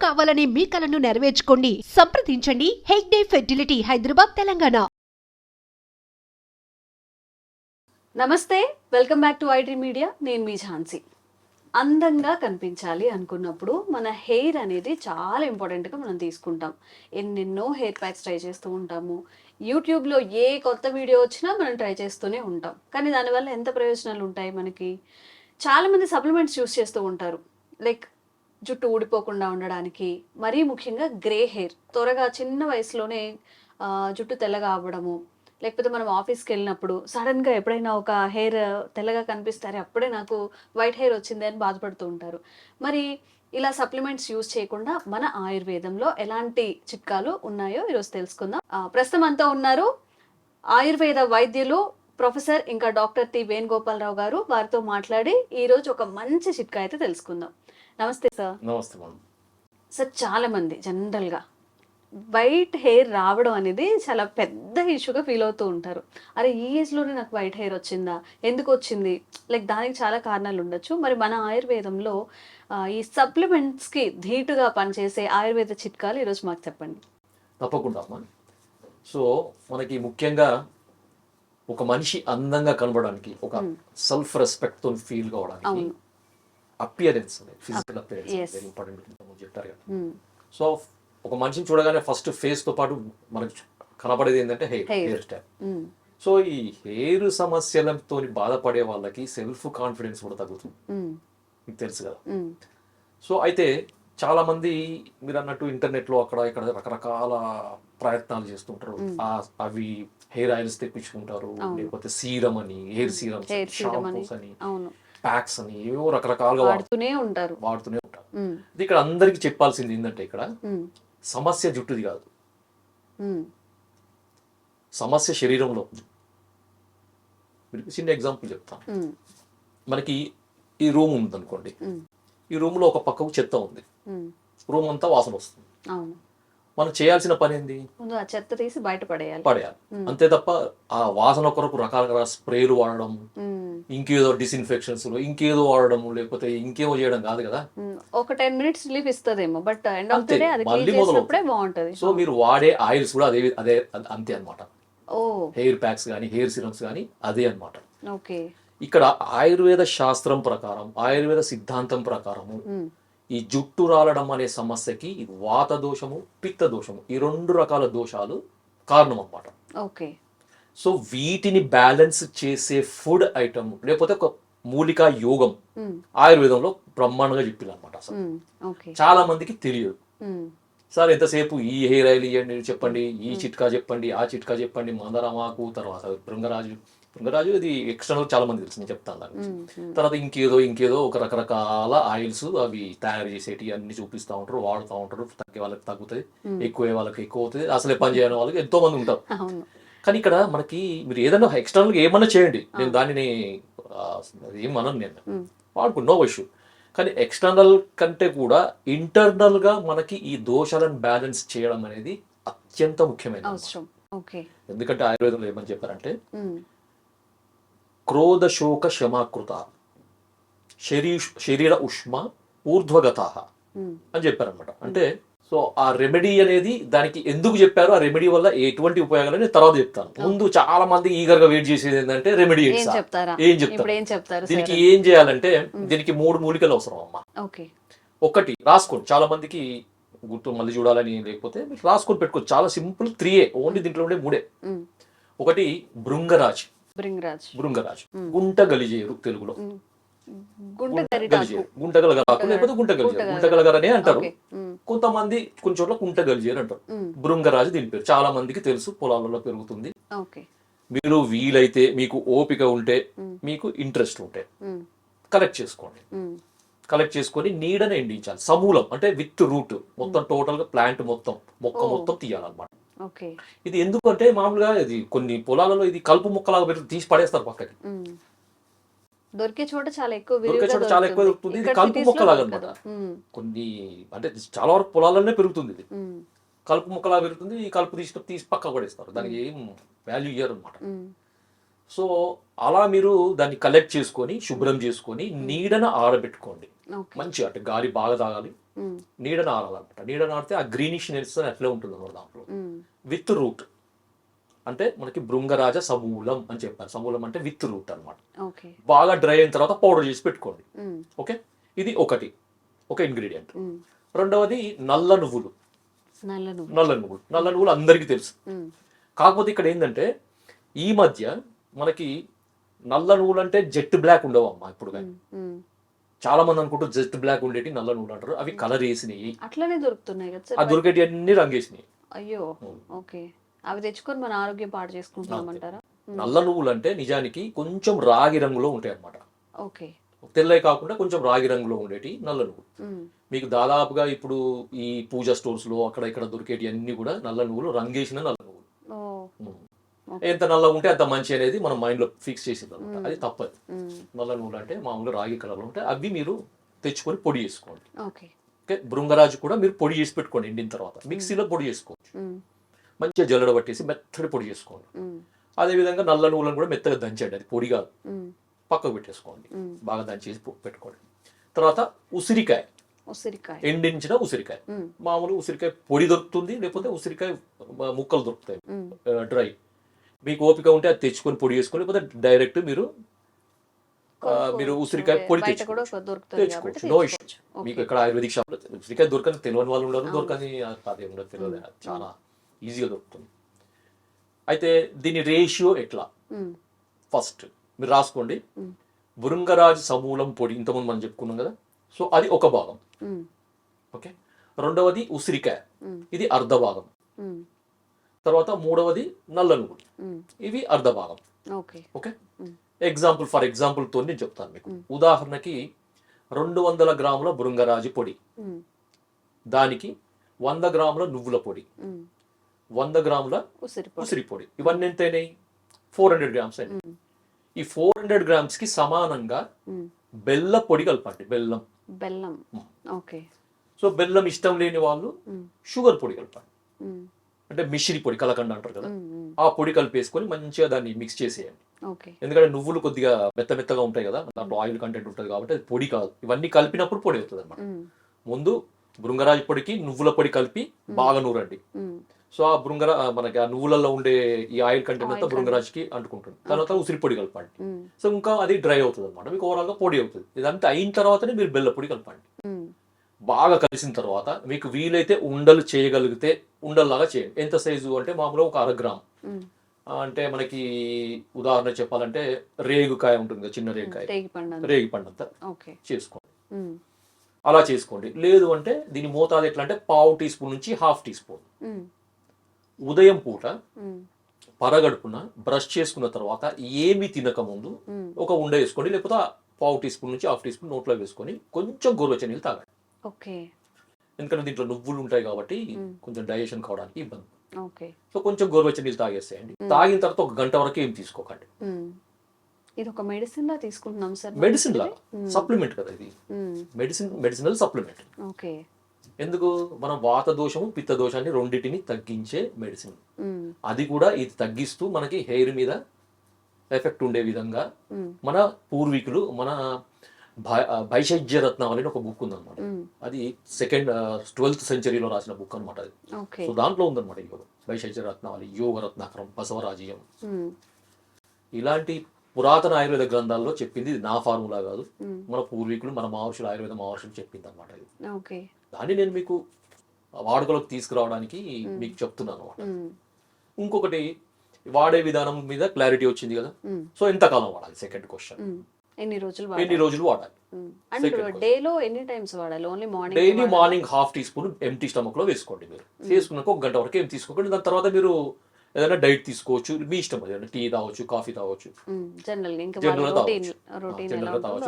కావాలనే మీ కలను నెరవేర్చుకోండి. సంప్రదించండి హెగ్డే ఫెర్టిలిటీ, హైదరాబాద్, తెలంగాణ. నమస్తే, welcome back to IT media. నేను మీ ఝాన్సీ. అందంగా కనిపించాలి అనుకున్నప్పుడు మన హెయిర్ అనేది చాలా ఇంపార్టెంట్గా మనం తీసుకుంటాం. ఎన్నెన్నో హెయిర్ ప్యాక్స్ ట్రై చేస్తూ ఉంటాము. యూట్యూబ్లో ఏ కొత్త వీడియో వచ్చినా మనం ట్రై చేస్తూనే ఉంటాం. కానీ దానివల్ల ఎంత ప్రయోజనాలు ఉంటాయి మనకి? చాలామంది సప్లిమెంట్స్ యూస్ చేస్తూ ఉంటారు. లైక్ జుట్టు ఊడిపోకుండా ఉండడానికి, మరీ ముఖ్యంగా గ్రే హెయిర్ త్వరగా చిన్న వయసులోనే జుట్టు తెల్లగా అవ్వడము, లేకపోతే మనం ఆఫీస్కి వెళ్ళినప్పుడు సడన్గా ఎప్పుడైనా ఒక హెయిర్ తెల్లగా కనిపిస్తారే అప్పుడే నాకు వైట్ హెయిర్ వచ్చింది అని బాధపడుతూ ఉంటారు. మరి ఇలా సప్లిమెంట్స్ యూజ్ చేయకుండా మన ఆయుర్వేదంలో ఎలాంటి చిట్కాలు ఉన్నాయో ఈరోజు తెలుసుకుందాం. ప్రస్తుతం అంతా ఉన్నారు ఆయుర్వేద వైద్యులు ప్రొఫెసర్ ఇంకా డాక్టర్ టి వేణుగోపాలరావు గారు. వారితో మాట్లాడి ఈరోజు ఒక మంచి చిట్కా అయితే తెలుసుకుందాం. నమస్తే సార్. నమస్తే మేడం. సార్, చాలా మంది జనరల్గా వైట్ హెయిర్ రావడం అనేది చాలా పెద్ద ఇష్యూగా ఫీల్ అవుతూ ఉంటారు. అరే, ఈ ఏజ్లోనే నాకు వైట్ హెయిర్ వచ్చిందా, ఎందుకు వచ్చింది? లైక్ దానికి చాలా కారణాలు ఉండొచ్చు. మరి మన ఆయుర్వేదంలో ఈ సప్లిమెంట్స్కి ధీటుగా పనిచేసే ఆయుర్వేద చిట్కాలు ఈరోజు మాకు చెప్పండి. తప్పకుండా అమ్మా. సో మనకి ముఖ్యంగా ఒక మనిషి అందంగా కనబడడానికి, ఒక సెల్ఫ్ రెస్పెక్ట్తో ఫీల్ కావడానికి అపియరెన్స్ అనేది, ఫిజికల్ అపియరెన్స్ వెరీ ఇంపార్టెంట్ చెప్తారు కదా. సో ఒక మనిషిని చూడగానే ఫస్ట్ ఫేస్తో పాటు మనకు కనపడేది ఏంటంటే హెయిర్ స్టైల్. సో ఈ హెయిర్ సమస్యలతో బాధపడే వాళ్ళకి సెల్ఫ్ కాన్ఫిడెన్స్ కూడా తగ్గుతుంది, మీకు తెలుసు కదా. సో అయితే చాలా మంది మీరు అన్నట్టు ఇంటర్నెట్లో అక్కడ ఇక్కడ రకరకాల ప్రయత్నాలు చేస్తుంటారు. అవి హెయిర్ ఆయిల్స్ తెప్పించుకుంటారు, లేకపోతే సీరం అని, హెయిర్ సీరం, షాంపూస్ అని, ప్యాక్స్ అని, ఏవో రకరకాలుగా వాడుతూనే ఉంటారు. ఇక్కడ అందరికి చెప్పాల్సింది ఏంటంటే, ఇక్కడ సమస్య జుట్టుది కాదు, సమస్య శరీరంలో ఉంది. మీకు చిన్న ఎగ్జాంపుల్ చెప్తాను. మనకి ఈ రూమ్ ఉంది అనుకోండి, ఈ రూమ్ లో ఒక పక్కకు చెత్త ఉంది, రూమ్ అంతా వాసన వస్తుంది. మనం చేయాల్సిన పని ఏంది? ఆ చెత్త తీసి బయట పడేయాలి. అంతే తప్ప ఆ వాసన కొరకు రకాల స్ప్రేలు వాడడం, ఇంకేదో డిస్ఇన్ఫెక్షన్స్, ఇంకేదో వాడడం, లేకపోతే ఇంకేమో చేయడం కాదు కదా. ఒక 10 minutes రిలీఫ్ ఇస్తదేమో, but end of the day అది క్లీన్ చేసినప్పుడే బాగుంటది. సో మీరు వాడే ఆయిల్స్ కూడా అదే అంతే అన్నమాట. హెయిర్ ప్యాక్స్ కానీ, హెయిర్ సిరమ్స్ కానీ అదే అన్నమాట. ఓకే. ఇక్కడ ఆయుర్వేద శాస్త్రం ప్రకారం, ఆయుర్వేద సిద్ధాంతం ప్రకారము ఈ జుట్టు రాలడం అనే సమస్యకి వాత దోషము, పిత్త దోషము, ఈ 2 రకాల దోషాలు కారణం అన్నమాట. ఓకే. సో వీటిని బ్యాలెన్స్ చేసే ఫుడ్ ఐటమ్, లేకపోతే ఒక మూలికా యోగం ఆయుర్వేదంలో బ్రహ్మాండంగా చెప్పారు అనమాట. అసలు చాలా మందికి తెలియదు. సార్ ఎంతసేపు ఈ హెయిర్ ఆయిల్ ఇవ్వండి, చెప్పండి, ఈ చిట్కా చెప్పండి, ఆ చిట్కా చెప్పండి, మందారమాకు, తర్వాత భృంగరాజు ఇది ఎక్స్టర్నల్ చాలా మంది తెలుసు, నేను చెప్తాను దాని గురించి. తర్వాత ఇంకేదో ఒక రకరకాల ఆయిల్స్ అవి తయారు చేసేటి అన్ని చూపిస్తూ ఉంటారు, వాడుతూ ఉంటారు. తగ్గే వాళ్ళకి తగ్గుతుంది, ఎక్కువ వాళ్ళకి ఎక్కువ అవుతుంది, అసలే పని చేయని వాళ్ళకి ఎంతో మంది ఉంటారు. కానీ ఇక్కడ మనకి మీరు ఏదైనా ఎక్స్టర్నల్గా ఏమన్నా చేయండి, నేను దానిని ఏమన్నా నేను వాడుకో, నో ఇష్యూ. కానీ ఎక్స్టర్నల్ కంటే కూడా ఇంటర్నల్గా మనకి ఈ దోషాలను బ్యాలెన్స్ చేయడం అనేది అత్యంత ముఖ్యమైన అవసరం. ఎందుకంటే ఆయుర్వేదంలో ఏమని చెప్పారంటే, క్రోధ శోక శమాకృత శరీర ఉష్మ ఊర్ధ్వగత అని చెప్పారనమాట. అంటే సో ఆ రెమెడీ అనేది దానికి ఎందుకు చెప్పారు, ఆ రెమెడీ వల్ల ఎటువంటి ఉపయోగాలు నేను తర్వాత చెప్తాను. ముందు చాలా మంది ఈగర్ గా వెయిట్ చేసేది ఏంటంటే రెమెడీ ఏం చెప్తారు. దీనికి ఏం చేయాలంటే, దీనికి 3 మూలికలు అవసరం అమ్మా. ఒకటి రాసుకోండి, చాలా మందికి గుర్తు మళ్ళీ చూడాలని, లేకపోతే మీరు రాసుకొని పెట్టుకోవచ్చు. చాలా సింపుల్, 3 ఓన్లీ, దీంట్లో ఉండే 3. ఒకటి భృంగరాజ్, గుంట గలిజేరు, తెలుగులో గుంటగలగరాకు, లేకపోతే గుంటగలగర అనే అంటారు. కొంతమంది కొన్ని చోట్ల గుంట గలిజేరు అంటారు. భృంగరాజు దీని పేరు, చాలా మందికి తెలుసు, పొలాలలో పెరుగుతుంది. మీరు వీలైతే, మీకు ఓపిక ఉంటే, మీకు ఇంట్రెస్ట్ ఉంటే కలెక్ట్ చేసుకోండి. కలెక్ట్ చేసుకొని నీడనే ఎండించాలి, సమూలం అంటే విత్ రూట్ మొత్తం, టోటల్ గా ప్లాంట్ మొత్తం, మొక్క మొత్తం తీయాలన్నమాట. ఇది ఎందుకంటే మామూలుగా ఇది కొన్ని పొలాలలో ఇది కలుపు మొక్కలాగా పెట్టి తీసి పడేస్తారు పక్కకి, దొరికే చోట చాలా ఎక్కువ దొరుకుతుంది. ఇది కలుపు మొక్కలాగా అనమాట. కొన్ని అంటే చాలా వరకు పొలాలనే పెరుగుతుంది, ఇది కలుపు మొక్కలాగా పెరుగుతుంది. ఈ కలుపు తీసి పక్క పడేస్తారు, దానికి ఏం వాల్యూ ఇయ్యరు అనమాట. సో అలా మీరు దాన్ని కలెక్ట్ చేసుకొని, శుభ్రం చేసుకొని, నీడన ఆరబెట్టుకోండి. ఓకే మంచిగా అంటే గాలి బాగా తాగాలి, నీడ నారాలన్నమాట. నీడ నాడితే ఆ గ్రీనిష్ నెల్స్ అట్లే ఉంటుంది అన్నమాట దాంట్లో. విత్ రూట్ అంటే మనకి భృంగరాజ సమూలం అని చెప్పారు. సమూలం అంటే విత్ రూట్ అనమాట. ఓకే బాగా డ్రై అయిన తర్వాత పౌడర్ చేసి పెట్టుకోండి. ఓకే, ఇది ఒక ఇంగ్రీడియంట్. రెండవది నల్ల నువ్వులు. నల్ల నువ్వులు అందరికీ తెలుసు. కాకపోతే ఇక్కడ ఏంటంటే ఈ మధ్య మనకి నల్ల నువ్వులు అంటే జెట్ బ్లాక్ ఉండవు అమ్మా ఇప్పుడు. కానీ చాలా మంది అనుకుంటారు జెట్ బ్లాక్ ఉండేటి నల్ల నువ్వులు అంటారు. అవి కలర్ వేసినాయి, అట్లనే దొరుకుతున్నాయి కదా ఆ దొరికేటి అన్ని రంగేసినాయి. అయ్యో ఓకే, అవి తెచ్చుకొని మన ఆరోగ్యం పాడు చేసుకుంటున్నామంటారా? నల్ల నువ్వులు అంటే నిజానికి కొంచెం రాగి రంగులో ఉంటాయి అన్నమాట. ఓకే, తెల్లవి కాకుండా కొంచెం రాగి రంగులో ఉండేటి నల్ల నువ్వులు. మీకు దాదాపుగా ఇప్పుడు ఈ పూజా స్టోర్స్ లో అక్కడ ఇక్కడ దొరికేటి అన్ని కూడా నల్ల నువ్వులు, రంగేసిన నల్ల నువ్వులు. ఎంత నల్లగా ఉంటే అంత మంచి అనేది మనం మైండ్ లో ఫిక్స్ చేసింది అనమాట. అది తప్పదు. నల్ల నువ్వులు అంటే మామూలుగా రాగి కలర్ లో ఉంటాయి. అవి మీరు తెచ్చుకొని పొడి చేసుకోండి. ఓకే, భృంగరాజు కూడా మీరు పొడి చేసి పెట్టుకోండి. ఎండిన తర్వాత మిక్సీలో పొడి చేసుకోవచ్చు. మంచిగా జల్లడ పట్టేసి మెత్తడి పొడి చేసుకోండి. అదేవిధంగా నల్ల నువ్వులను కూడా మెత్తగా దంచండి. అది పొడి కాదు, పక్కకు పెట్టేసుకోండి. బాగా దంచేసి పెట్టుకోండి. తర్వాత ఉసిరికాయ, ఎండించిన ఉసిరికాయ. మామూలు ఉసిరికాయ పొడి దొరుకుతుంది, లేకపోతే ఉసిరికాయ ముక్కలు దొరుకుతాయి డ్రై. మీకు ఓపిక ఉంటే అది తెచ్చుకొని పొడి చేసుకొని, లేకపోతే డైరెక్ట్ మీరు ఉసిరికాయ పొడి తెచ్చుకోవచ్చు. No issue. మీకు ఇక్కడ ఆయుర్వేదిక్ షాప్ లో ఉసిరికాయ దొరకని తెలియని వాళ్ళు ఉండరు, దొరకని అదే ఉండదు, తెలియదు. చాలా ఈజీగా దొరుకుతుంది. అయితే దీని రేషియో ఎట్లా, ఫస్ట్ మీరు రాసుకోండి. భృంగరాజు సమూలం పొడి ఇంతకుముందు మనం చెప్పుకున్నాం కదా, సో అది ఒక భాగం. ఓకే, రెండవది ఉసిరికాయ, ఇది అర్ధ భాగం. తర్వాత మూడవది నల్ల నువ్వులు, ఇవి అర్ధ భాగం. ఓకే, ఫర్ ఎగ్జాంపుల్ తో నేను చెప్తాను మీకు. ఉదాహరణకి 200 గ్రాముల భృంగరాజు పొడి, దానికి 100 గ్రాముల నువ్వుల పొడి, 100 గ్రాముల ఉసిరి పొడి, ఇవన్నీ ఎంత అయినాయి? 400 గ్రామ్స్ అయినాయి. ఈ 400 గ్రామ్స్ కి సమానంగా బెల్ల పొడి కలపండి. బెల్లం. ఓకే, సో బెల్లం ఇష్టం లేని వాళ్ళు షుగర్ పొడి కలపండి. అంటే మిశ్రి పొడి, కలకండ అంటారు కదా, ఆ పొడి కలిపేసుకొని మంచిగా దాన్ని మిక్స్ చేసేయండి. ఎందుకంటే నువ్వులు కొద్దిగా మెత్తగా ఉంటాయి కదా, దాంట్లో ఆయిల్ కంటెంట్ ఉంటుంది కాబట్టి అది పొడి కాదు. ఇవన్నీ కలిపినప్పుడు పొడి అవుతుంది అనమాట. ముందు భృంగరాజు పొడికి నువ్వుల పొడి కలిపి బాగా నూరండి. సో ఆ మనకి ఆ నువ్వులలో ఉండే ఈ ఆయిల్ కంటెంట్ అంతా భృంగరాజుకి అంటుకుంటుంది. తర్వాత ఉసిరి పొడి కలపండి. సో ఇంకా అది డ్రై అవుతుంది అనమాట, మీకు ఓవరాల్ గా పొడి అవుతుంది. ఇదంతా అయిన తర్వాతనే మీరు బెల్ల పొడి కలపండి. బాగా కలిసిన తర్వాత మీకు వీలైతే ఉండలు చేయగలిగితే ఉండల్లాగా చేయండి. ఎంత సైజు అంటే మామూలుగా ఒక 1/2 గ్రామ్. అంటే మనకి ఉదాహరణ చెప్పాలంటే రేగుకాయ ఉంటుంది కదా, చిన్న రేగిపండు అంతా చేసుకోండి. అలా చేసుకోండి. లేదు అంటే దీని మోతాదు ఎట్లా అంటే 1/2 టీ స్పూన్ నుంచి 1/2 టీ స్పూన్. ఉదయం పూట పరగడుపున బ్రష్ చేసుకున్న తర్వాత ఏమి తినక ముందు ఒక ఉండ వేసుకోండి, లేకపోతే 1/2 టీ స్పూన్ నుంచి 1/2 టీ స్పూన్ నోట్లో వేసుకొని కొంచెం గోరువెచ్చని నీళ్ళు తాగండి. ఎందుకంటే దీంట్లో నువ్వులు ఉంటాయి కాబట్టి కొంచెం డైజెషన్ కావడానికి ఇబ్బంది. సో కొంచెం గోరువెచ్చని నీళ్ళు తాగేసేయండి. తాగిన తర్వాత 1 గంట వరకు ఏం తీసుకోకండి. ఇది ఒక మెడిసిన్ లా తీసుకుంటున్నాం సార్. మెడిసిన్ లా సప్లిమెంట్ కదా ఇది, మెడిసినల్ సప్లిమెంట్. ఎందుకు? మనం వాత దోషము పిత్త దోషాన్ని రెండింటిని తగ్గించే మెడిసిన్. అది కూడా ఇది తగ్గిస్తూ మనకి హెయిర్ మీద ఎఫెక్ట్ ఉండే విధంగా మన పూర్వీకులు, మన భైషజ్య రత్నావళి అని ఒక బుక్ ఉందన్నమాట. అది 12th సెంచరీలో రాసిన బుక్ అనమాట అది. సో దాంట్లో ఉందన్నమాట యోగం, భైషజ్య రత్నావళి, యోగ రత్నాకరం, బసవరాజీయం, ఇలాంటి పురాతన ఆయుర్వేద గ్రంథాల్లో చెప్పింది. ఇది నా ఫార్ములా కాదు, మన పూర్వీకులు, మన మహర్షులు, ఆయుర్వేద మహర్షులు చెప్పింది అనమాట ఇది. దాన్ని నేను మీకు వాడుకలోకి తీసుకురావడానికి మీకు చెప్తున్నాను అనమాట. ఇంకొకటి, వాడే విధానం మీద క్లారిటీ వచ్చింది కదా. సో ఎంతకాలం వాడాలి? Second question. ఎన్ని రోజులు వాడాలి? Daily morning 1/2 teaspoon empty stomach లో వేసుకోండి. మీరు వేసుకున్నాక 1 గంట వరకు ఏం తీసుకోకండి. దాని తర్వాత మీరు ఏదైనా డైట్ తీసుకోవచ్చు, మీ ఇష్టం. ఏదైనా టీ తాగొచ్చు, కాఫీ తాగొచ్చు, జనరల్గా తాగొచ్చు,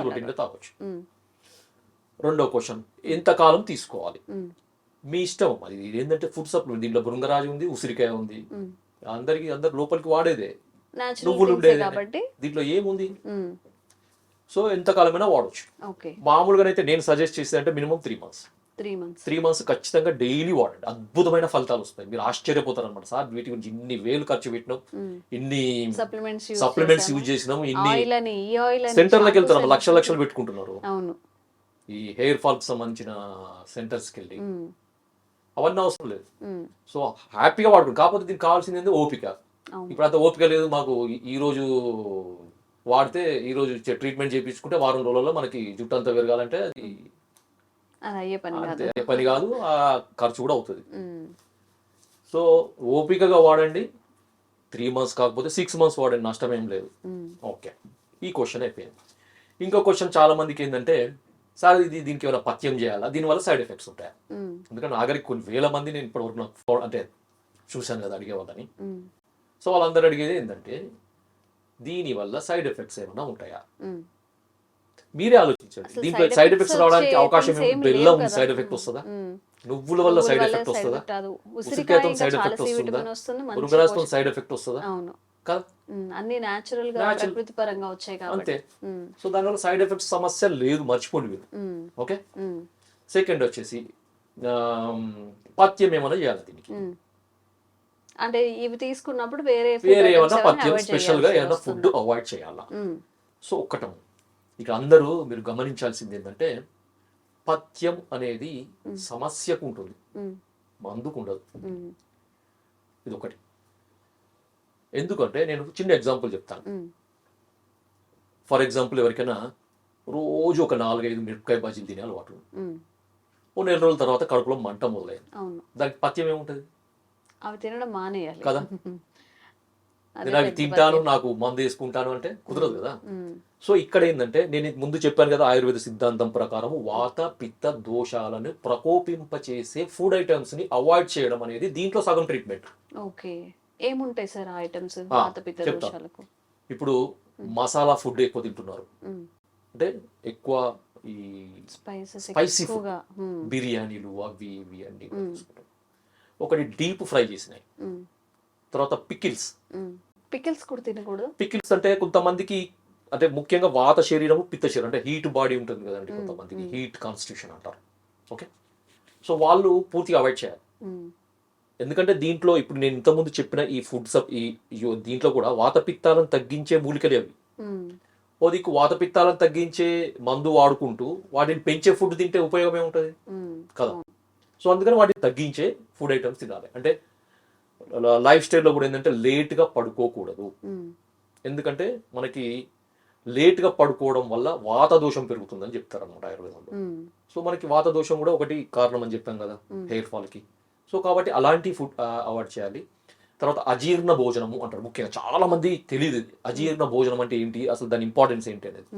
రొటీన్గా తాగొచ్చు. రెండో క్వశ్చన్, ఎంతకాలం తీసుకోవాలి? మీ ఇష్టం. అది ఏంటంటే ఫుడ్ సప్లిమెంట్, దీంట్లో భృంగరాజు ఉంది, ఉసిరికాయ ఉంది, అందరు లోపలికి వాడేదే, నువ్వులు ఉండేది, దీంట్లో ఏముంది. సో ఎంతకాలమైనా వాడచ్చు. మామూలుగా అయితే నేను సజెస్ట్ చేసేది అంటే మినిమం 3 మంత్స్. 3 మంత్స్ ఖచ్చితంగా డైలీ వాడండి. అద్భుతమైన ఫలితాలు వస్తాయి. మీరు ఆశ్చర్యపోతారు అనమాట. సార్ వీటి గురించి ఇన్ని వేలు ఖర్చు పెట్టినాం, ఇన్ని సప్లిమెంట్స్ యూజ్ చేసినాము, ఇన్ని సెంటర్లకు వెళ్తారు, లక్షలు పెట్టుకుంటున్నారు. ఈ హెయిర్ ఫాల్కి సంబంధించిన సెంటర్స్కి వెళ్ళి ఉమ్, అవన్నీ అవసరం లేదు. ఉమ్, సో హ్యాపీగా వాడుకోండి. కాకపోతే దీనికి కావాల్సింది ఏంది ఓపిక. అవును. ఇప్పుడు అంత ఓపిక లేదు మాకు. ఈ రోజు వాడితే ఈ రోజు ట్రీట్మెంట్ చేయించుకుంటే వారం రోజుల్లో మనకి జుట్టు అంతా పెరగాలంటే అది అది అయ్యే పని కాదు. అంతే పని కాదు, ఆ ఖర్చు కూడా అవుతుంది. ఉమ్, సో ఓపికగా వాడండి. 3 months కాకపోతే 6 months వాడండి, నష్టం ఏం లేదు. ఉమ్, ఓకే, ఈ క్వశ్చన్ అయిపోయింది. ఇంకో క్వశ్చన్ చాలా మందికి ఏంటంటే, సార్ దీనికి ఏమైనా పథ్యం చేయాలా, దీనివల్ల సైడ్ ఎఫెక్ట్స్ ఉంటాయా? ఉమ్, ఎందుకంటే నాగరికి కొన్ని వేల మంది నేను ఇప్పటివరకు నాకు అంటే చూశాను కదా అడిగే వాళ్ళని. ఉమ్, సో వాళ్ళందరూ అడిగేది ఏంటంటే, దీనివల్ల సైడ్ ఎఫెక్ట్స్ ఏమైనా ఉంటాయా? ఉమ్. మీరే ఆలోచించండి. అసలు దీంట్లో side సైడ్ effects ఎఫెక్ట్స్ రావడానికి వచ్చే అవకాశం things ఏం ఏమి? లేవు బెల్లం కదా. సైడ్ ఎఫెక్ట్ వస్తుందా? ఉమ్. నువ్వుల వల్ల నువ్వుల సైడ్ వల్ల ఎఫెక్ట్ side వస్తుందా? effect రాదు. ఉసిరికాయ ఉసిరికాయతో ఇంకా సైడ్ చాలా ఎఫెక్ట్ సి వస్తుందా? విటమిన్ వస్తుంది, మంచి మురుగురాజుతో పోషక- సైడ్ ఎఫెక్ట్ వస్తుందా? అవును. కదా, అన్ని న్యాచురల్ గా Natural. ప్రకృతి పరంగా వచ్చాయి కాబట్టి. అంతే. సో దానివల్ల సైడ్ ఎఫెక్ట్స్ సమస్య లేదు, మర్చిపోండి మీరు. ఓకే, సెకండ్ వచ్చేసి పథ్యం ఏమైనా చేయాలి దీనికి. అంటే ఇవి తీసుకున్నప్పుడు వేరే వేరే ఏమైనా పథ్యం స్పెషల్ గా ఏమైనా ఫుడ్ అవాయిడ్ చేయాలా? సో ఒక్కటం ఇక అందరూ మీరు గమనించాల్సింది ఏంటంటే, పథ్యం అనేది సమస్యకు ఉంటుంది, మందుకు ఉండదు. ఇది ఒకటి. ఎందుకంటే నేను చిన్న ఎగ్జాంపుల్ చెప్తాను. ఫర్ ఎగ్జాంపుల్, ఎవరికైనా రోజు ఒక 4-5 మిరపకాయ బజ్జీలు తినే అలవాటు, ఓ నెల రోజుల తర్వాత కడుపులో మంట మొదలైంది, అవును, దానికి పథ్యం ఏముంటుంది? అవి తినడం మానేయాలి కదా. అదే నేను అవి పెద్ద తింటాను, పథ్యం. నాకు మందు వేసుకుంటాను అంటే కుదరదు కదా. ఉమ్, సో ఇక్కడ ఏంటంటే, నేను ముందు చెప్పాను కదా, ఆయుర్వేద సిద్ధాంతం ప్రకారం వాత పిత్త దోషాలను ప్రకోపింపచేసే ఫుడ్ ఐటమ్స్ ని అవాయిడ్ చేయడం అనేది దీంట్లో సగం ట్రీట్మెంట్. ఓకే. ఏముంటాయి సార్ ఆ ఐటమ్స్ ఆ, వాతపిత్త చెప్తా. దోషాలకు? ఇప్పుడు మసాలా ఫుడ్ ఎక్కువ తింటున్నారు, అంటే ఎక్కువ ఈ స్పైసెస్ స్పైసీ ఎక్కువగా. బిర్యానీలు అవి ఇవి అన్ని తీసుకుంటారు. ఒకటి డీప్ ఫ్రై చేసినాయి, తర్వాత పికిల్స్. పికిల్స్ కూడా తినకూడదు. పికిల్స్ అంటే కొంతమందికి, అంటే ముఖ్యంగా వాత శరీరము పిత్త శరీరం, అంటే హీట్ బాడీ ఉంటుంది కదండి కొంతమందికి, హీట్ కాన్స్టిట్యూషన్ అంటారు. ఓకే, సో వాళ్ళు పూర్తిగా అవాయిడ్ చేయాలి. ఎందుకంటే దీంట్లో ఇప్పుడు నేను ఇంతకుముందు చెప్పిన ఈ ఫుడ్స్ దీంట్లో కూడా వాతపిత్తాలను తగ్గించే మూలికలే అవి. ఓ దిక్కు వాతపిత్తాలను తగ్గించే మందు వాడుకుంటూ వాటిని పెంచే ఫుడ్ తింటే ఉపయోగం ఏముంటుంది కదా. సో అందుకని వాటిని తగ్గించే ఫుడ్ ఐటమ్స్ తినాలి. అంటే లైఫ్ స్టైల్లో కూడా ఏంటంటే లేట్గా పడుకోకూడదు. ఎందుకంటే మనకి లేట్గా పడుకోవడం వల్ల వాత దోషం పెరుగుతుందని చెప్తారు అన్నమాట ఆయుర్వేదంలో. సో మనకి వాత దోషం కూడా ఒకటి కారణం అని చెప్పాం కదా హెయిర్ ఫాల్కి. సో కాబట్టి అలాంటి ఫుడ్ అవాయిడ్ చేయాలి. తర్వాత అజీర్ణ భోజనము అంటారు, ముఖ్యంగా చాలా మంది తెలియదు ఇది. అజీర్ణ భోజనం అంటే ఏంటి, అసలు దాని ఇంపార్టెన్స్ ఏంటి అనేది.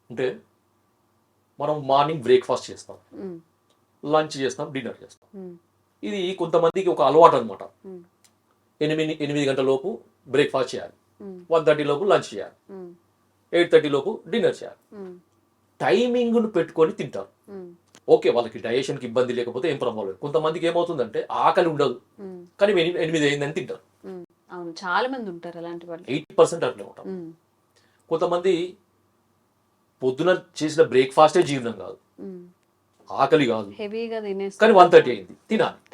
అంటే మనం మార్నింగ్ బ్రేక్ఫాస్ట్ చేస్తాం, లంచ్ చేస్తాం, డిన్నర్ చేస్తాం. ఇది కొంతమందికి ఒక అలవాటు అనమాట. 8 గంటల లోపు బ్రేక్ఫాస్ట్ చేయాలి, 1:30 లోపు లంచ్ చేయాలి, 8:30 లోపు డిన్నర్ చేయాలి. టైమింగ్ను పెట్టుకొని తింటారు. ఓకే, వాళ్ళకి డైజెషన్కి ఇబ్బంది లేకపోతే ఏం ప్రాబ్లం లేదు. కొంతమందికి ఏమవుతుందంటే ఆకలి ఉండదు, కానీ 8 అయిందని తింటారు. అవును, చాలా మంది ఉంటారు అలాంటి వాళ్ళు. 80% అట్లే ఉంటారు. కొంతమంది పొద్దున చేసిన బ్రేక్ఫాస్టే జీర్ణం కాదు, ఆకలి కాదు, హెవీగా తినేస్తారు, కానీ 1:30 అయింది,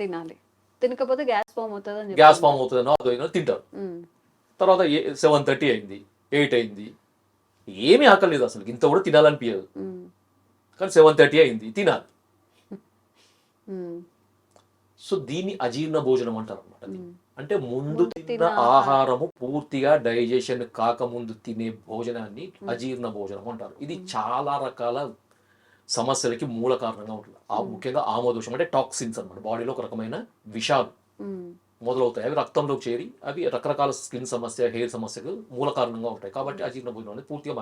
తినాలి. తినకపోతే గ్యాస్ ఫామ్ అవుతుంది అని గ్యాస్ ఫామ్ అవుతుందనో అదో తింటారు. తర్వాత 7:30 అయింది, 8 అయింది, ఏమీ ఆకలి లేదు, అసలు ఇంత కూడా తినాలనిపించదు, కానీ 7:30 అయింది, తినాలి. సో దీన్ని అజీర్ణ భోజనం అంటారు అనమాట. అంటే ముందు తిన్న ఆహారము పూర్తిగా డైజెషన్ కాకముందు తినే భోజనాన్ని అజీర్ణ భోజనం అంటారు. ఇది చాలా రకాల సమస్యలకి మూల కారణంగా ఉంటుంది. ముఖ్యంగా ఆమోదోషం అంటే టాక్సిన్స్ అనమాట, బాడీలో ఒక రకమైన విషాలు మొదలవుతాయి. అవి రక్తంలోకి చేరి అవి రకరకాల స్కిన్ సమస్య, హెయిర్ సమస్యకు మూల కారణంగా ఉంటాయి. కాబట్టి అజీర్ణ భోజనం అనేది పూర్తిగా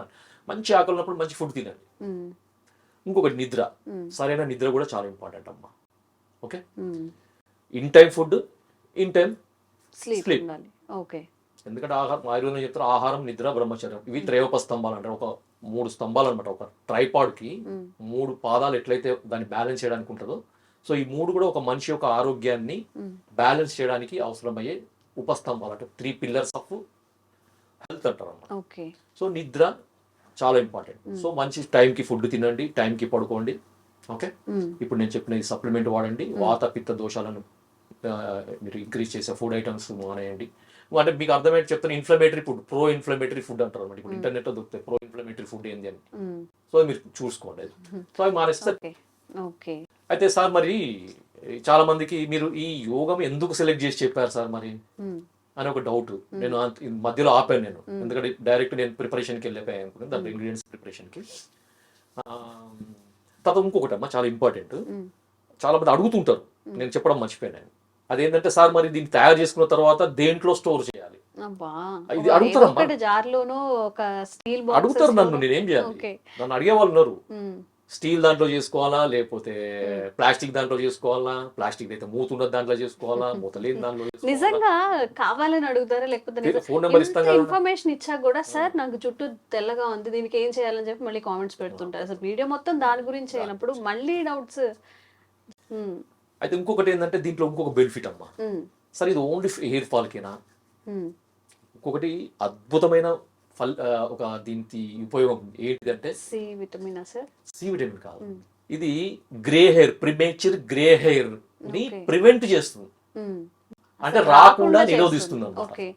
మంచి ఆకలి ఉన్నప్పుడు మంచి ఫుడ్ తినండి. ఇంకొకటి నిద్ర, సరైన నిద్ర కూడా చాలా ఇంపార్టెంట్ అమ్మా. Okay, in time food, in time sleep. Okay, ఎందుకంటే ఆయుర్వేదం చెప్తారు ఆహారం, నిద్ర, బ్రహ్మచర్యం, ఇవి త్రయోప స్తంభాలు అంటారు. ఒక 3 స్తంభాలు అనమాట. ఒక ట్రైపాడ్కి 3 పాదాలు ఎట్లయితే దాన్ని బ్యాలెన్స్ చేయడానికి ఉంటుందో, సో ఈ 3 కూడా ఒక మనిషి యొక్క ఆరోగ్యాన్ని బ్యాలెన్స్ చేయడానికి అవసరమయ్యే ఉపస్తంభాలు, అంటే 3 pillars ఆఫ్ హెల్త్ అంటారు అన్నమాట. ఓకే, సో నిద్ర చాలా ఇంపార్టెంట్. సో మంచి టైంకి ఫుడ్ తినండి, టైంకి పడుకోండి. ఓకే, ఇప్పుడు నేను చెప్పిన ఈ సప్లిమెంట్ వాడండి. వాత పిత్త దోషాలను మీరు ఇంక్రీజ్ చేసే ఫుడ్ ఐటమ్స్ మానేయండి. అంటే మీకు అర్థమయ్యేది చెప్తాను, inflammatory food, pro inflammatory food అంటారు అనమాట. ఇప్పుడు ఇంటర్నెట్లో దొరుకుతాయి ప్రో ఇన్ఫ్లమేటరీ ఫుడ్ ఏంది అని. సో మీరు చూసుకోండి అది. సో అవి మానేస్తారు. ఓకే. అయితే సార్ మరి చాలా మందికి మీరు ఈ యోగం ఎందుకు సెలెక్ట్ చేసి చెప్పారు సార్ మరి అని ఒక డౌట్. నేను మధ్యలో ఆపాను నేను, ఎందుకంటే డైరెక్ట్ నేను ప్రిపరేషన్కి వెళ్ళిపోయాను అనుకున్నాను, దాంట్లో ఇంగ్రీడియంట్స్ ప్రిపరేషన్కి. తర్వాత ఇంకొకటి అమ్మా చాలా ఇంపార్టెంట్, చాలా మంది అడుగుతుంటారు, నేను చెప్పడం మర్చిపోయాను. అదేంటంటే సార్ మరి దీన్ని తయారు చేసుకున్న తర్వాత దేంట్లో స్టోర్ చేయాలి ఇది అడుగుతారు. జార్లోనో ఒక స్టీల్ అడుగుతారు నన్ను, నేనేం చేయాలి, నన్ను అడిగే వాళ్ళు ఉన్నారు. స్టీల్ దాంట్లో చేసుకోవాలా, లేకపోతే ప్లాస్టిక్ దాంట్లో చేసుకోవాలా, ప్లాస్టిక్ అయితే మూత ఉన్నది దాంట్లో చేసుకోవాలా, మూత లేని దాంట్లో నిజంగా కావాలని అడుగుతారా, లేకపోతే ఫోన్ నెంబర్ ఇస్తాం కదా. ఇన్ఫర్మేషన్ ఇచ్చా కూడా సార్ నాకు చుట్టూ తెల్లగా ఉంది దీనికి ఏం చేయాలని చెప్పి మళ్ళీ కామెంట్స్ పెడుతుంటారు. అసలు వీడియో మొత్తం దాని గురించి అయినప్పుడు మళ్ళీ డౌట్స్. అయితే ఇంకొకటి ఏంటంటే దీంట్లో ఇంకొక బెనిఫిట్ అమ్మా, సరే ఇది ఓన్లీ హెయిర్ ఫాల్కేనా, ఇంకొకటి అద్భుతమైన ఒక దీనికి ఉపయోగం ఏంటిదంటే C vitamin. Sir C vitamin కాదు, ఇది grey hair, premature grey hair ని ప్రివెంట్ చేస్తుంది, అంటే రాకుండా నిరోధిస్తుంది అన్నమాట.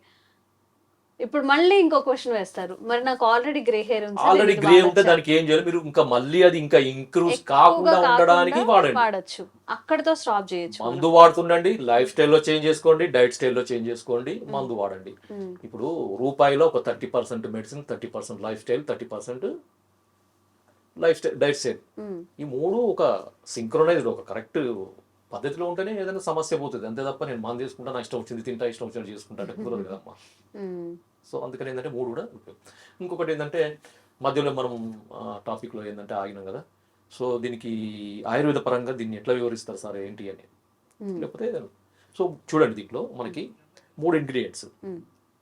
ఇప్పుడు మళ్ళీ ఇంకో క్వశ్చన్ వేస్తారు, మరి నాకు ఆల్రెడీ గ్రే హెయిర్ ఉంది, ఆల్రెడీ గ్రే ఉంటే దానికి ఏం చేయాలి, మీరు ఇంకా మళ్ళీ అది ఇంకా ఇంక్రూజ్ కాకుండా ఉండడానికి వాడచ్చు, అక్కడతో స్టాప్ చేయొచ్చు. మందు వాడుతుండండి, లైఫ్ స్టైల్లో చేంజ్ చేసుకోండి, డైట్ స్టైల్లో చేంజ్ చేసుకోండి, మందు వాడండి. ఇప్పుడు రూపాయిలో ఒక 30% medicine, 30% life style, 30% life style diet style, ఈ మూడు ఒక సింక్రోనైజ్డ్ ఒక కరెక్ట్ పద్ధతిలో ఉంటేనే ఏదైనా సమస్య పోతుంది. అంతే తప్ప నేను మందు తీసుకుంటా, నా ఇష్టం వచ్చింది తింటా, ఇష్టం వచ్చినట్టు చేసుకుంటా అంటే కుదరదు కదమ్మా. సో అందుకని ఏంటంటే మూడు కూడా ఉపయోగం. ఇంకొకటి ఏంటంటే మధ్యలో మనం టాపిక్లో ఏంటంటే ఆగినాం కదా, సో దీనికి ఆయుర్వేద పరంగా దీన్ని ఎట్లా వివరిస్తారు సార్ ఏంటి అని, లేకపోతే సో చూడండి దీంట్లో మనకి 3 ఇంగ్రీడియంట్స్.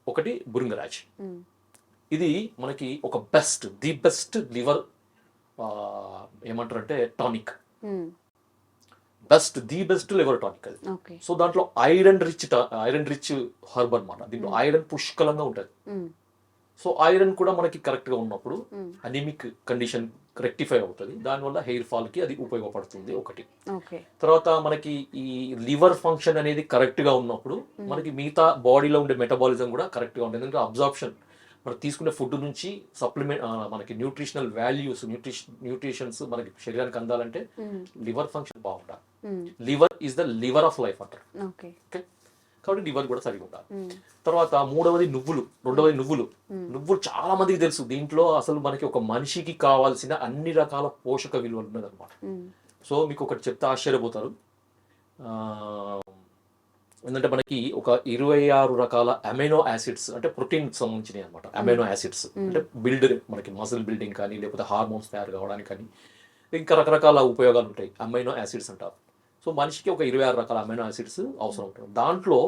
ఒకటి భృంగరాజ్, ఇది మనకి ఒక ది బెస్ట్ లివర్ ఏమంటారంటే tonic, the best liver tonic అది. సో దాంట్లో ఐరన్ రిచ్ హర్బ్ అనమాట, దీంట్లో ఐరన్ పుష్కలంగా ఉంటుంది. సో ఐరన్ కూడా మనకి కరెక్ట్ గా ఉన్నప్పుడు అనిమిక్ కండిషన్ రెక్టిఫై అవుతుంది, దానివల్ల హెయిర్ ఫాల్ కి అది ఉపయోగపడుతుంది ఒకటి. తర్వాత మనకి ఈ లివర్ ఫంక్షన్ అనేది కరెక్ట్ గా ఉన్నప్పుడు మనకి మిగతా బాడీలో ఉండే మెటబాలిజం కూడా కరెక్ట్ గా ఉంటుంది, ఎందుకంటే అబ్జార్ప్షన్ మనం తీసుకునే ఫుడ్ నుంచి సప్లిమెంట్ మనకి న్యూట్రిషనల్ వాల్యూస్ న్యూట్రిషన్స్ మనకి శరీరానికి అందాలంటే లివర్ ఫంక్షన్ బాగుండాలి. Liver is the liver of life అంటారు. ఓకే, కాబట్టి లివర్ కూడా సరిగా ఉండాలి. తర్వాత రెండవది నువ్వులు చాలా మందికి తెలుసు, దీంట్లో అసలు మనకి ఒక మనిషికి కావాల్సిన అన్ని రకాల పోషక విలువలు ఉన్నది అనమాట. సో మీకు ఒకటి చెప్తే ఆశ్చర్యపోతారు, ఏంటంటే మనకి ఒక 26 రకాల అమైనో యాసిడ్స్ అంటే ప్రోటీన్ సంబంధించినవి అనమాట. అమైనో యాసిడ్స్ అంటే మనకి మసిల్ బిల్డింగ్ కానీ, లేకపోతే హార్మోన్స్ తయారు కావడానికి కానీ, ఇంకా రకరకాల ఉపయోగాలు ఉంటాయి, అమైనో యాసిడ్స్ అంటారు. సో మనిషికి ఒక 26 రకాల అమైనో యాసిడ్స్ అవసరం ఉంటుంది. దాంట్లో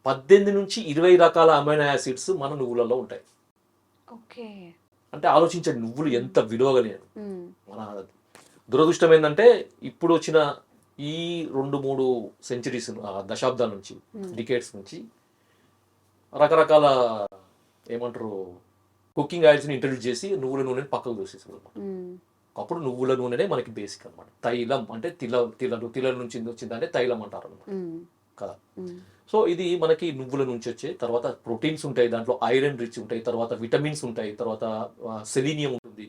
18 నుంచి 20 రకాల అమైనో యాసిడ్స్ మన నువ్వులలో ఉంటాయి. అంటే ఆలోచించండి, నువ్వులు ఎంత విలువగలిగారు. మన దురదృష్టం ఏంటంటే ఇప్పుడు వచ్చిన ఈ 2-3 సెంచరీస్ దశాబ్దాల నుంచి, డికేట్స్ నుంచి రకరకాల ఏమంటారు కుకింగ్ ఆయిల్స్ని ఇంట్రడ్యూస్ చేసి నువ్వుల నూనెని పక్కకు దూసేసారు. అప్పుడు నువ్వుల నూనెనే మనకి బేసిక్ అనమాట. తైలం అంటే తిల నుంచి వచ్చిందంటే తైలం అంటారు అనమాట కదా. సో ఇది మనకి నువ్వుల నుంచి వచ్చే, తర్వాత ప్రోటీన్స్ ఉంటాయి, దాంట్లో ఐరన్ రిచ్ ఉంటాయి, తర్వాత విటమిన్స్ ఉంటాయి, తర్వాత సెలీనియం ఉంటుంది,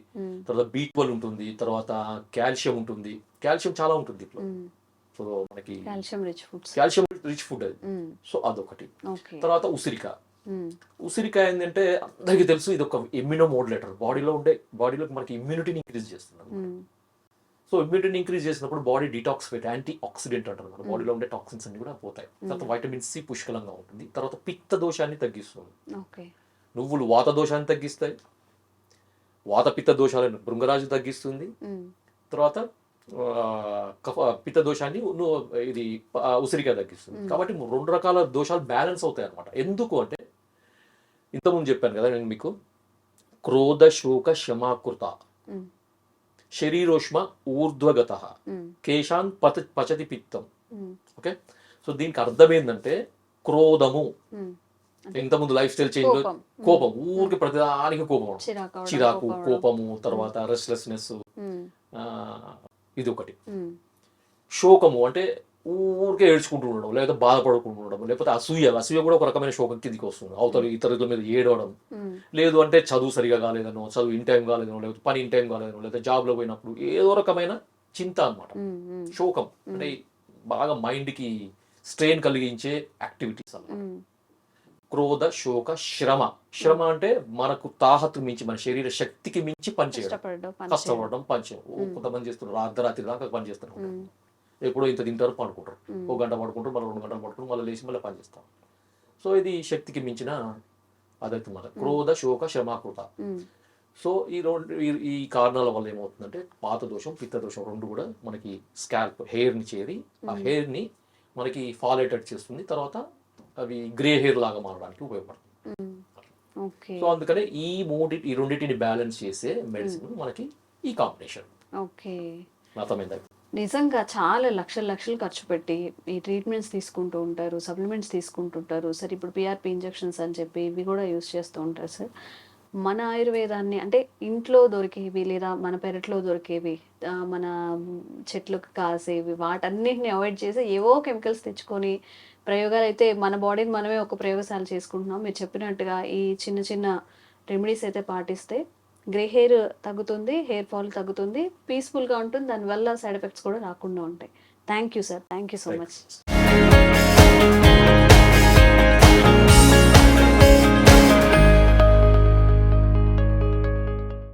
తర్వాత B12 ఉంటుంది, తర్వాత కాల్షియం ఉంటుంది. కాల్షియం చాలా ఉంటుంది ఇట్లా. సో మనకి కాల్షియం రిచ్ ఫుడ్ అది. సో అదొకటి. తర్వాత ఉసిరికాయ ఏంటంటే అందరికీ తెలుసు, ఇది ఒక ఇమ్యూనో మోడ్యులేటర్, బాడీలో మనకి ఇమ్యూనిటీని ఇంక్రీజ్ చేస్తుంది. సో ఇమ్యూనిటీని ఇంక్రీజ్ చేసినప్పుడు బాడీ డిటాక్సిఫైట్, యాంటీ ఆక్సిడెంట్ అంటారు, మన బాడీలో ఉండే టాక్సిన్స్ అన్ని కూడా పోతాయి. తర్వాత వైటమిన్ సి పుష్కలంగా ఉంటుంది. తర్వాత పిత్త దోషాన్ని తగ్గిస్తుంది. నువ్వులు వాత దోషాన్ని తగ్గిస్తాయి, వాత పిత్త దోషాలను భృంగరాజు తగ్గిస్తుంది. తర్వాత పిత్త దోషాన్ని ఇది ఉసిరికాయ తగ్గిస్తుంది. కాబట్టి 2 రకాల దోషాలు బ్యాలెన్స్ అవుతాయి అనమాట. ఎందుకు అంటే ఇంతకుముందు చెప్పాను కదా నేను మీకు, క్రోధ శోక శమాకృత శరీరోష్మ ఊర్ధ్వగత కేశాన్ పచతి పిత్తం. ఓకే, సో దీనికి అర్థం ఏంటంటే క్రోధము, ఇంతకుముందు లైఫ్ స్టైల్ చేంజ్, కోపం, ఊరికి ప్రతిదానికి కోపం, చిరాకు, కోపము, తర్వాత రెస్ట్లెస్నెస్, ఇది ఒకటి. శోకము అంటే ఊరికే ఏడ్చుకుంటూ ఉండడం, లేకపోతే బాధపడుకుంటూ ఉండడం, లేకపోతే అసూయ కూడా ఒక రకమైన శోకం కిందికి వస్తుంది. అవతల ఇతరుల మీద ఏడవడం, లేదు అంటే చదువు సరిగా కాలేదనో, చదువు ఇన్ టైం కాలేదనో, లేకపోతే పని ఇన్ టైం కాలేదనో, లేకపోతే జాబ్లో పోయినప్పుడు ఏదో రకమైన చింత అనమాట. శోకం అంటే బాగా మైండ్కి స్ట్రెయిన్ కలిగించే యాక్టివిటీస్ అన్నమాట. క్రోధ, శోక, శ్రమ అంటే మనకు తాహతు మించి, మన శరీర శక్తికి మించి పనిచేయడం, కష్టపడడం, పనిచేయడం. కొంతమంది చేస్తున్నారు అర్ధరాత్రి దాకా పని చేస్తున్నారు. ఎప్పుడో ఇంత తింటారు, పడుకుంటారు, 1 గంట పడుకుంటారు, మళ్ళీ 2 గంటలు పడుకుంటారు, మళ్ళీ లేచి మళ్ళీ పని చేస్తారు. సో ఇది శక్తికి మించిన అదైతే మన క్రోధ, శోక, శ్రమాకృత. సో ఈ కారణాల వల్ల ఏమవుతుందంటే వాత దోషం, పిత్త దోషం రెండు కూడా మనకి స్కాల్ప్ హెయిర్ని చేరి ఆ హెయిర్ని మనకి ఫాల్ అయ్యేటట్టు చేస్తుంది. తర్వాత అవి గ్రే హెయిర్ లాగా మారడానికి ఉపయోగపడుతుంది. సో అందుకనే ఈ రెండింటిని బ్యాలెన్స్ చేసే మెడిసిన్ మనకి ఈ కాంబినేషన్. అర్థమైందా? నిజంగా చాలా లక్షలు ఖర్చు పెట్టి ఈ ట్రీట్మెంట్స్ తీసుకుంటూ ఉంటారు, సప్లిమెంట్స్ తీసుకుంటుంటారు సార్. ఇప్పుడు పిఆర్పి ఇంజెక్షన్స్ అని చెప్పి ఇవి కూడా యూస్ చేస్తూ ఉంటారు సార్. మన ఆయుర్వేదాన్ని అంటే ఇంట్లో దొరికేవి లేదా మన పెరట్లో దొరికేవి, మన చెట్లకు కాసేవి, వాటన్నిటిని అవాయిడ్ చేసి ఏవో కెమికల్స్ తెచ్చుకొని ప్రయోగాలు అయితే మన బాడీని మనమే ఒక ప్రయోగశాల చేసుకుంటున్నాం. మీరు చెప్పినట్టుగా ఈ చిన్న చిన్న రెమెడీస్ అయితే పాటిస్తే గ్రే హెయిర్ తగ్గుతుంది, హెయిర్ ఫాల్ తగ్గుతుంది, పీస్ఫుల్గా ఉంటుంది, దానివల్ల సైడ్ ఎఫెక్ట్స్ కూడా రాకుండా ఉంటాయి. Thank you sir, thank you so much.